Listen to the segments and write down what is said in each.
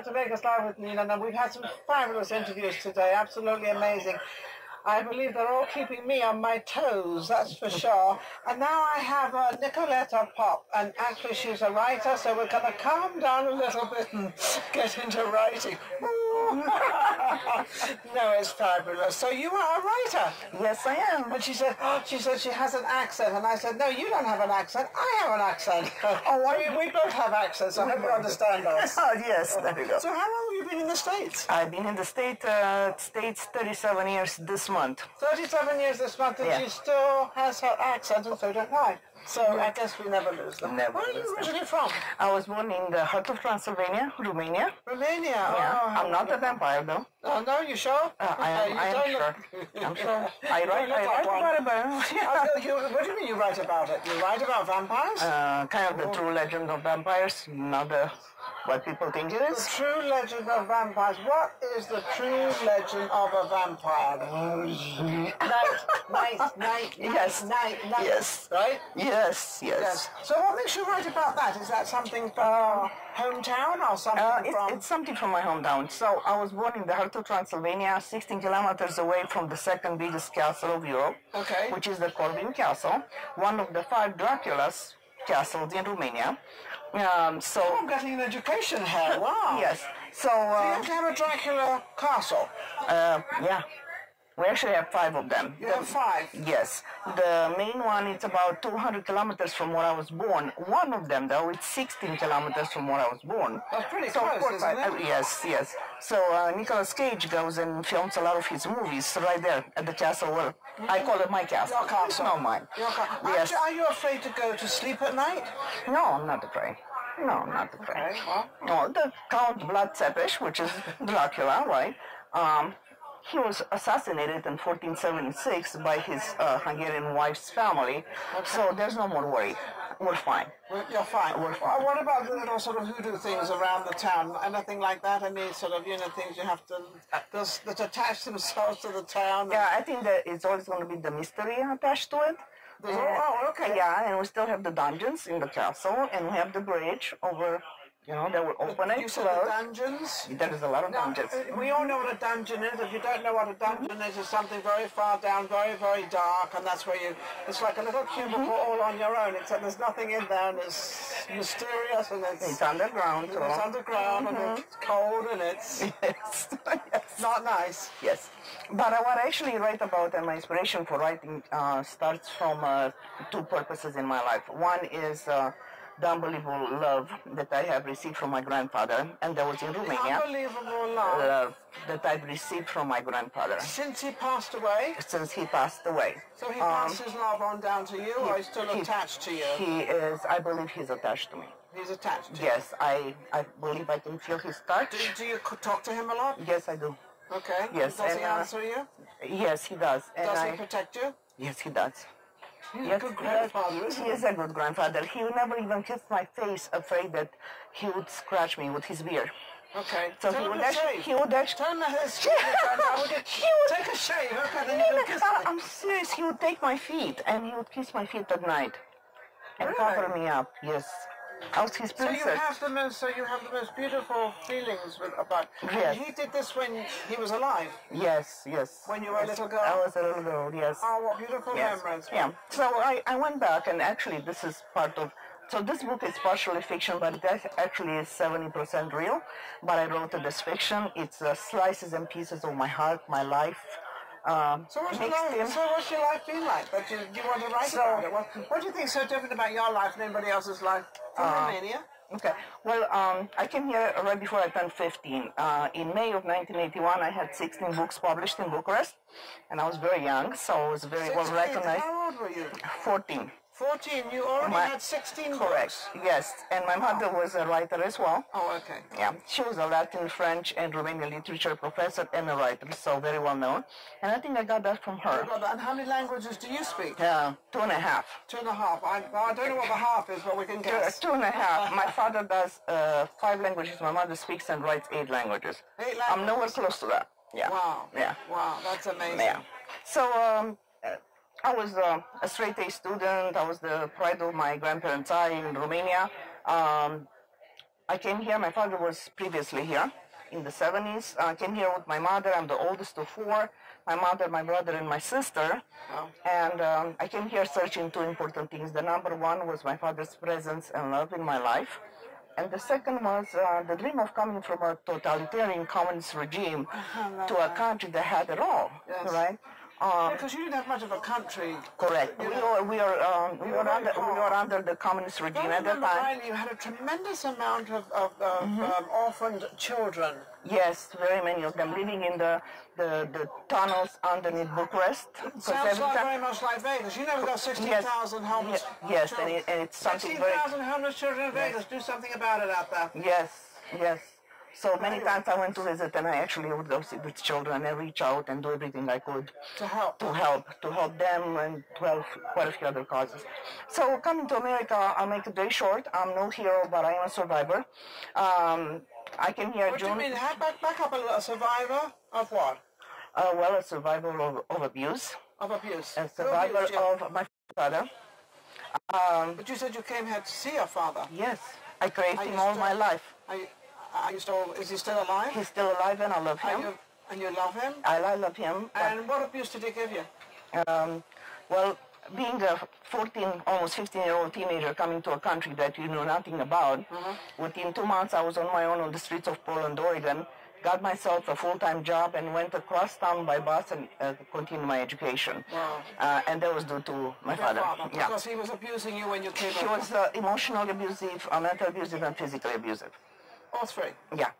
to Vegas Live with Ninon, and we've had some fabulous interviews today, absolutely amazing. I believe they're all keeping me on my toes, that's for sure. And now I have Nicoleta Pop, and actually she's a writer, so we're going to calm down a little bit and get into writing. No, it's fabulous. So you are a writer? Yes, I am. And she said she has an accent, and I said, no, you don't have an accent, I have an accent. We both have accents, I hope you understand us. Oh, yes, there you go. So how long have you been in the States? I've been in the States 37 years this month. 37 years this month, and she still has her accent, and so don't I. So I guess we never lose them. Never. Where are you originally from? I was born in the heart of Transylvania, Romania. Romania? Yeah. Oh, I'm not a vampire, though. Oh, no, you sure? I am sure. I'm sure. I write about it. What do you mean you write about it? You write about vampires? Kind of the true legend of vampires, not what people think it is. The true legend of vampires. What is the true legend of a vampire? Night. Yes. Yes. Right? Yes. So what makes you write about that? Is that something from your hometown or something from... It's something from my hometown. So I was born in the heart of Transylvania, 16 kilometers away from the second biggest castle of Europe, which is the Corvin Castle, one of the 5 Dracula's castles in Romania. I'm getting an education here. Wow. Yes. So you have to have a Dracula castle. Yeah. We actually have 5 of them. You have 5? Yes. The main one is about 200 kilometers from where I was born. One of them, though, it's 16 kilometers from where I was born. That's pretty close, isn't it? Yes. So Nicolas Cage goes and films a lot of his movies right there at the castle where I call it my castle. Your castle. It's not mine. Your castle. Yes. Are you afraid to go to sleep at night? No, I'm not afraid. No, I'm not afraid. Okay, well. No, the Count Vlad Tepes, which is Dracula, right? He was assassinated in 1476 by his Hungarian wife's family, so there's no more worry. We're fine. You're fine. We're fine. What about the little sort of hoodoo things around the town? Anything like that? Any sort of, things you have to, that attach themselves to the town? Yeah, I think that it's always going to be the mystery attached to it. Okay. Yeah, and we still have the dungeons in the castle, and we have the bridge over... that will open and close. You said the dungeons? There is a lot of dungeons. We all know what a dungeon is. If you don't know what a dungeon is, it's something very far down, very, very dark, and that's where it's like a little cubicle all on your own, except there's nothing in there, and it's mysterious, and it's underground. It's underground, and it's cold, and it's not nice. Yes. But what I actually write about, and my inspiration for writing starts from 2 purposes in my life. One is... the unbelievable love that I have received from my grandfather, and that was in Romania. Unbelievable love that I've received from my grandfather. Since he passed away? Since he passed away. So he passed his love on down to you, or he's still attached to you? He is, I believe he's attached to me. He's attached to you? Yes, I believe I can feel his touch. Do you talk to him a lot? Yes, I do. Okay. Yes. Does he answer you? Yes, he does. And does he protect you? Yes, he does. He's a good grandfather, isn't he? He is a good grandfather. He would never even kiss my face, afraid that he would scratch me with his beard. Okay. So he would actually... Turn his take a shave. Okay, then you can kiss me. I'm serious. He would take my feet, and he would kiss my feet at night. And cover me up, yes. I was his princess. So you have the most beautiful feelings about... Yes. He did this when he was alive? Yes. When you were a little girl? I was a little girl, yes. Oh, what beautiful memories. Yeah. So I went back, and actually this is part of... So this book is partially fiction, but it actually is 70% real. But I wrote it as fiction. It's slices and pieces of my heart, my life. So what's your life been like? But do you want to write about it? What do you think is so different about your life than anybody else's life from Romania? Okay. Well, I came here right before I turned 15. In May of 1981, I had 16 books published in Bucharest, and I was very young, so I was very well recognized. How old were you? 14. 14. You already had 16 Correct. books? Yes. And my mother was a writer as well. Oh, okay. Yeah. She was a Latin, French, and Romanian literature professor and a writer, so very well known. And I think I got that from her. And how many languages do you speak? 2.5. 2.5. I don't know what the half is, but we can guess. 2.5. My father does 5 languages. My mother speaks and writes 8 languages. 8 languages? I'm nowhere close to that. Yeah. Wow. Yeah. Wow, that's amazing. Yeah. So I was a straight-A student. I was the pride of my grandparents' eye in Romania. I came here. My father was previously here in the 70s. I came here with my mother. I'm the oldest of four. My mother, my brother, and my sister. Oh. And I came here searching two important things. The number one was my father's presence and love in my life. And the second was the dream of coming from a totalitarian communist regime to a country that had it all, yes. right? Because you didn't have much of a country. Correct. We were under the communist regime at that time. You had a tremendous amount of orphaned children. Yes, very many of them living in the tunnels underneath Bucharest. Sounds like very much like Vegas. You never got 16,000 homeless yes, children. and it's something 16,000 homeless children in Vegas. Do something about it out there. Yes, yes. So many times I went to visit, and I actually would go see these children and reach out and do everything I could to help them and to help quite a few other causes. So coming to America, I'll make it very short. I'm no hero, but I am a survivor. I came here What June. do you mean? Back up a little. A survivor of what? Well, a survivor of abuse. Of abuse. A survivor of my father. But you said you came here to see your father. Yes, I craved him all my life. Is he still alive? He's still alive, and I love him. And you love him? I love him. And what abuse did he give you? Well, being a 14, almost 15-year-old teenager coming to a country that you know nothing about, within 2 months I was on my own on the streets of Portland, Oregon, got myself a full-time job and went across town by bus and continued my education. Wow. And that was due to my father. Yeah. Because he was abusing you when you came He was emotionally abusive, mentally abusive, and physically abusive. All three? Yeah.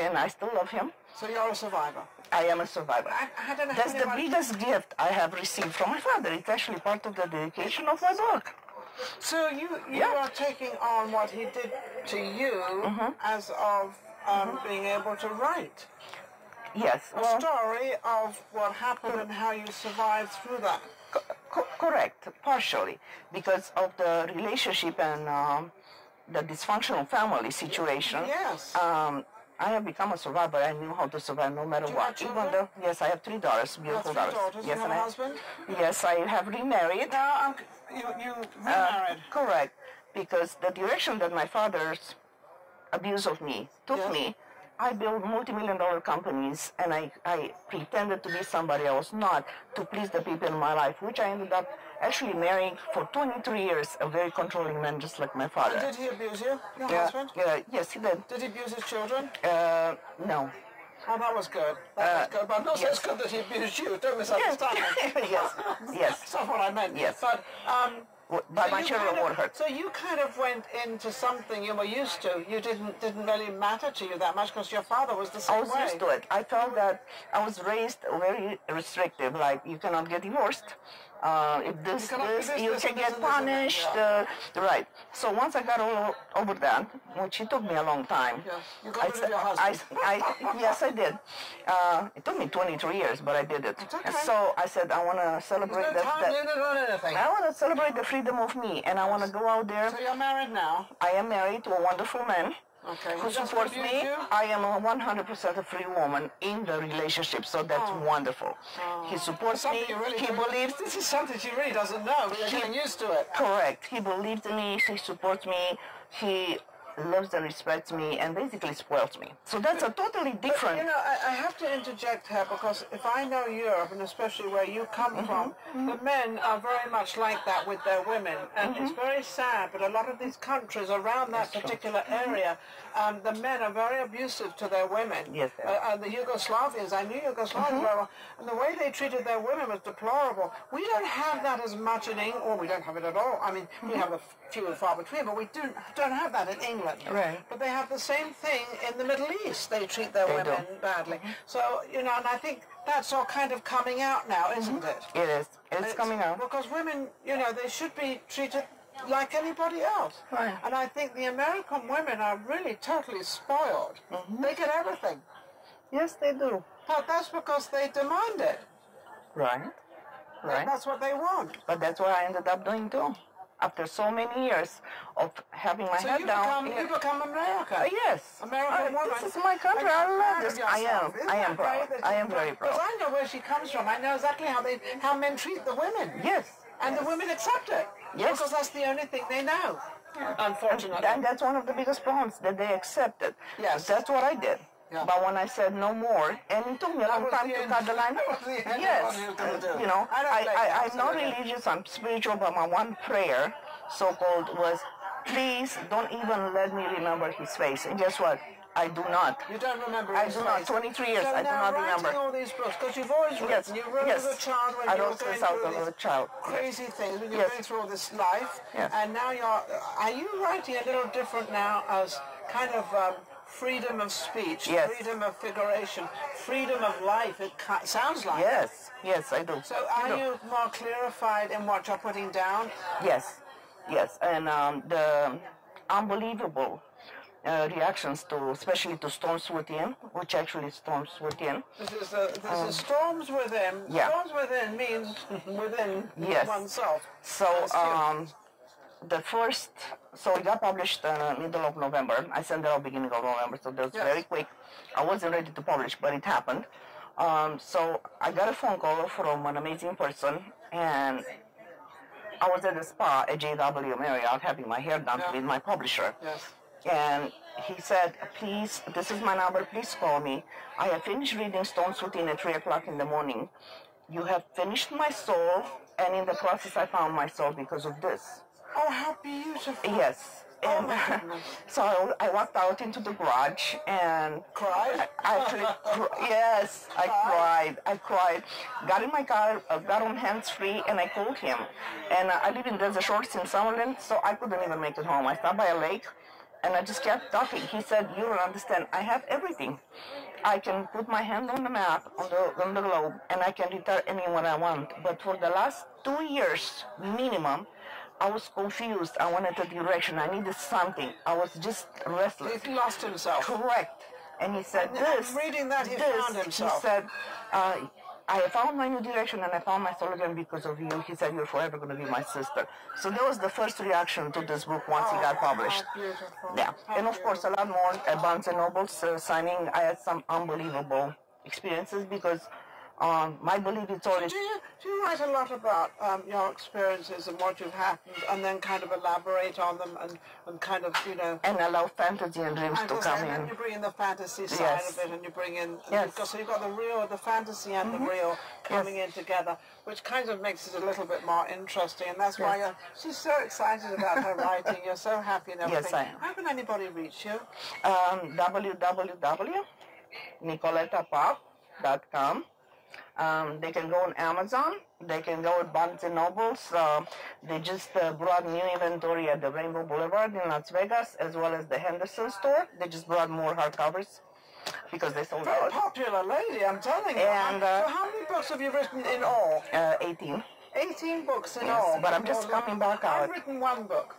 And I still love him. So you're a survivor? I am a survivor. I don't know. That's the biggest gift I have received from my father. It's actually part of the dedication of my book. So you are taking on what he did to you as of being able to write. Yes. A story of what happened and how you survived through that. Correct, partially, because of the relationship and the dysfunctional family situation. Yes. I have become a survivor. I knew how to survive no matter what. Even though, yes, I have 3 daughters, beautiful daughters. Yes, you have a husband? Yes, I have remarried. No, you remarried. Correct, because the direction that my father's abuse of me took me, I built multi-million-dollar companies, and I pretended to be somebody I was not to please the people in my life, which I ended up actually marrying for 23 years, a very controlling man just like my father. And did he abuse you, your husband? Yes, he did. Did he abuse his children? No. Oh, that was good. That was good. But not so good that he abused you. Don't misunderstand me. Yes. That's not what I meant. Yes. But my children won't hurt. So you kind of went into something you were used to. You didn't really matter to you that much because your father was the same way. I was used to it. I felt that I was raised very restrictive. Like, you cannot get divorced. If you can get punished. Right. So once I got over that, which it took me a long time. Yeah. You got rid of your husband. Yes, I did. It took me 23 years, but I did it. Okay. So I said, I want to celebrate I want to celebrate the freedom of me, and I want to go out there. So you're married now? I am married to a wonderful man. Okay. Who supports me. I am a 100% a free woman in the relationship, so that's wonderful. He supports me. He believes. This is something she really doesn't know, but you're getting used to it. Correct. He believes in me. He supports me. He loves and respects me and basically spoils me. So that's a totally different... But, you know, I have to interject here because if I know Europe, and especially where you come from, the men are very much like that with their women. And it's very sad, but a lot of these countries around that particular area, the men are very abusive to their women. Yes, and the Yugoslavians, I knew Yugoslavians very well, and the way they treated their women was deplorable. We don't have that as much in England, or we don't have it at all. I mean, we have a few and far between, but we don't have that in England. Right. But they have the same thing in the Middle East. They treat their women badly. So, you know, and I think that's all kind of coming out now, isn't it? It is. It's coming out. Because women, you know, they should be treated like anybody else. Right. And I think the American women are really totally spoiled. They get everything. Yes, they do. But that's because they demand it. Right. Right. That's what they want. But that's what I ended up doing too. After so many years of having my head down. So you become American. Yes. American woman. This is my country. I love this. I am proud. I am very proud. Because I know where she comes from. I know exactly how men treat the women. Yes. And the women accept it. Yes. Because that's the only thing they know. Unfortunately. And that's one of the biggest problems, that they accepted. Yes. That's what I did. Yeah. But when I said no more, and it took me a long time to cut the line. Yes. You know, I'm not religious, I'm spiritual, but my one prayer, so-called, was, please don't even let me remember his face. And guess what? I do not. You don't remember I his do face. not. 23 years, So I do not remember. writing all these books, because you've always written. Yes. You wrote as a child when you were going through these crazy things, when you're going through all this life, and now are you writing a little different now as kind of freedom of speech, freedom of figuration, freedom of life, it sounds like. Yes, yes, I do. So are you more clarified in what you're putting down? Yes, yes, and the unbelievable reactions to, especially to storms within, which actually storms within. This is storms within. Yeah. Storms within means within oneself. So the first, so it got published middle of November. I sent it out beginning of November, so that was very quick. I wasn't ready to publish, but it happened. So I got a phone call from an amazing person, and I was at the spa at JW Marriott having my hair done with my publisher. Yes. And he said, please, this is my number, please call me. I have finished reading Storms Within at 3 o'clock in the morning. You have finished my soul, and in the process I found my soul because of this. Oh, how beautiful. Yes. And so I walked out into the garage and cried. I cried. Got in my car, got on hands-free, and I called him. And I live in Desert Shores in Summerlin, so I couldn't even make it home. I stopped by a lake, and I just kept talking. He said, you don't understand. I have everything. I can put my hand on the map, on the globe, and I can retire anyone I want. But for the last 2 years, minimum, I was confused. I wanted a direction. I needed something. I was just restless. He lost himself. Correct. And he said, reading that, he found himself. He said, I found my new direction and I found my soul again because of you. He said, you're forever going to be my sister. So that was the first reaction to this book once it got published. How beautiful. Yeah. And of course, a lot more at Barnes & Noble's signing. I had some unbelievable experiences because my belief is always... Do you write a lot about your experiences and what you've happened, and then kind of elaborate on them and kind of, you know... And allow fantasy and dreams to come in. And then you bring in the fantasy side of it, and you bring in... So you've got the real, the fantasy and the real coming in together, which kind of makes it a little bit more interesting, and that's why she's so excited about her writing. You're so happy and everything. Yes, I am. How can anybody reach you? www.nicoletapop.com. They can go on Amazon. They can go at Barnes & Noble's. They just brought new inventory at the Rainbow Boulevard in Las Vegas, as well as the Henderson store. They just brought more hardcovers because they sold out. Very popular lady, I'm telling you. And, so how many books have you written in all? 18. 18 books in all. But I'm just coming back out. I've written one book.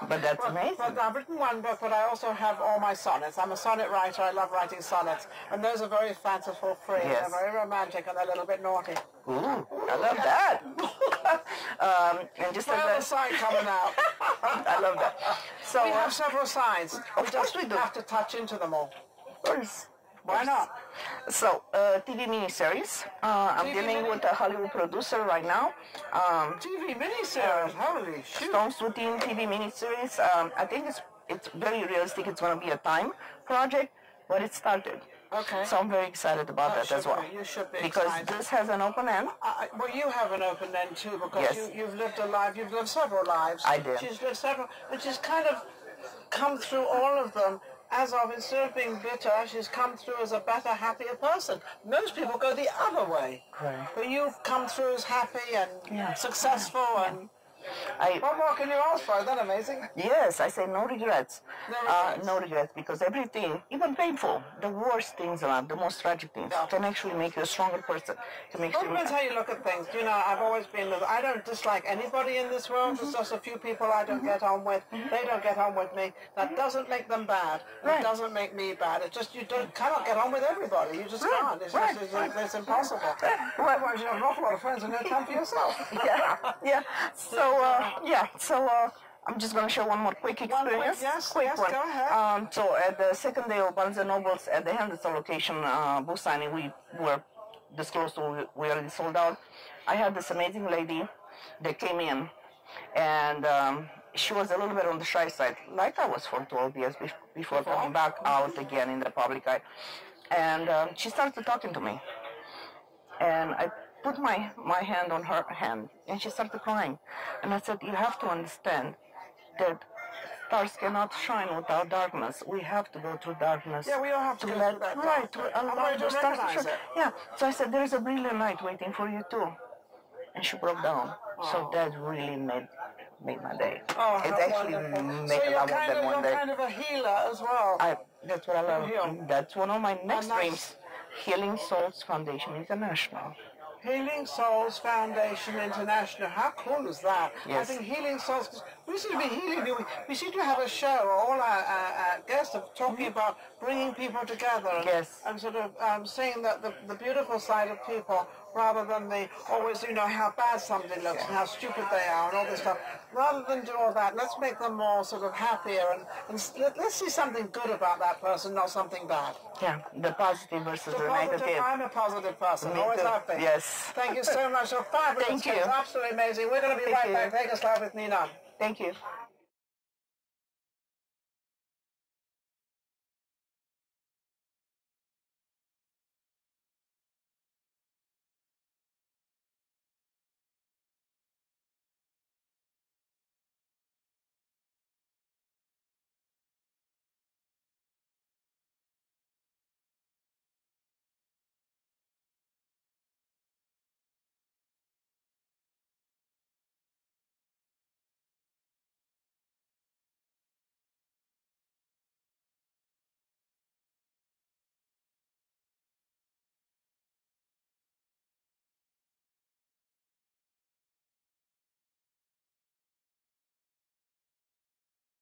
But that's amazing. But I've written one book, but I also have all my sonnets. I'm a sonnet writer. I love writing sonnets. And those are very fanciful, free. They're very romantic, and they're a little bit naughty. Ooh, I love that. And just the side coming out. I love that. So we have several sides. Of course we do. Have to touch into them all. Of course. Why not? So, TV miniseries. I'm dealing with a Hollywood producer right now. TV miniseries? Holy shit. Storms Within TV miniseries. I think it's very realistic. It's going to be a time project, but it started. Okay. So I'm very excited about that as well. You should be because excited. This has an open end. Well, you have an open end too, because you've lived a life. You've lived several lives. I did. She's lived several, and she's kind of come through all of them. As of, instead of being bitter, she's come through as a better, happier person. Most people go the other way. Right. But you've come through as happy and successful and... What more can you ask for? Isn't that amazing? Yes, I say no regrets. No regrets. No regrets, because everything, even painful, the worst things in life, the most tragic things, can actually make you a stronger person. It depends how you look at things. You know, I've always been, I don't dislike anybody in this world. There's just a few people I don't get on with. They don't get on with me. That doesn't make them bad. It doesn't make me bad. It's just you cannot get on with everybody. You just can't. It's it's impossible. Otherwise you have an awful lot of friends and no time for yourself. So I'm just going to show one more quick experience. Quick one. Go ahead. So at the second day of Barnes & Noble's at the Henderson location book signing, we were this close to, we already sold out. I had this amazing lady that came in, and she was a little bit on the shy side, like I was for 12 years before coming back out again in the public eye. And she started talking to me. And I put my hand on her hand, and she started crying. And I said, you have to understand that stars cannot shine without darkness. We have to go through darkness. Yeah, we all have to go through that. Right, to allow the stars to shine. Yeah, so I said, there is a brilliant light waiting for you too. And she broke down. So that really made my day. Oh, it actually made a lot more than one day. You're kind of a healer as well. That's what I love. That's one of my next dreams. Healing Souls Foundation International. Healing Souls Foundation International. How cool is that? Yes. I think Healing Souls, we seem to be healing. We seem to have a show, all our guests are talking about bringing people together. Yes. And sort of saying that the beautiful side of people, rather than the always, how bad somebody looks and how stupid they are and all this stuff. Rather than do all that, let's make them more sort of happier and let's see something good about that person, not something bad. Yeah, the positive versus the negative. I'm a positive person, always have been. Yes. Thank you so much. So fabulous. Thank you. Absolutely amazing. We're going to be right back. Take us live with Ninon. Thank you.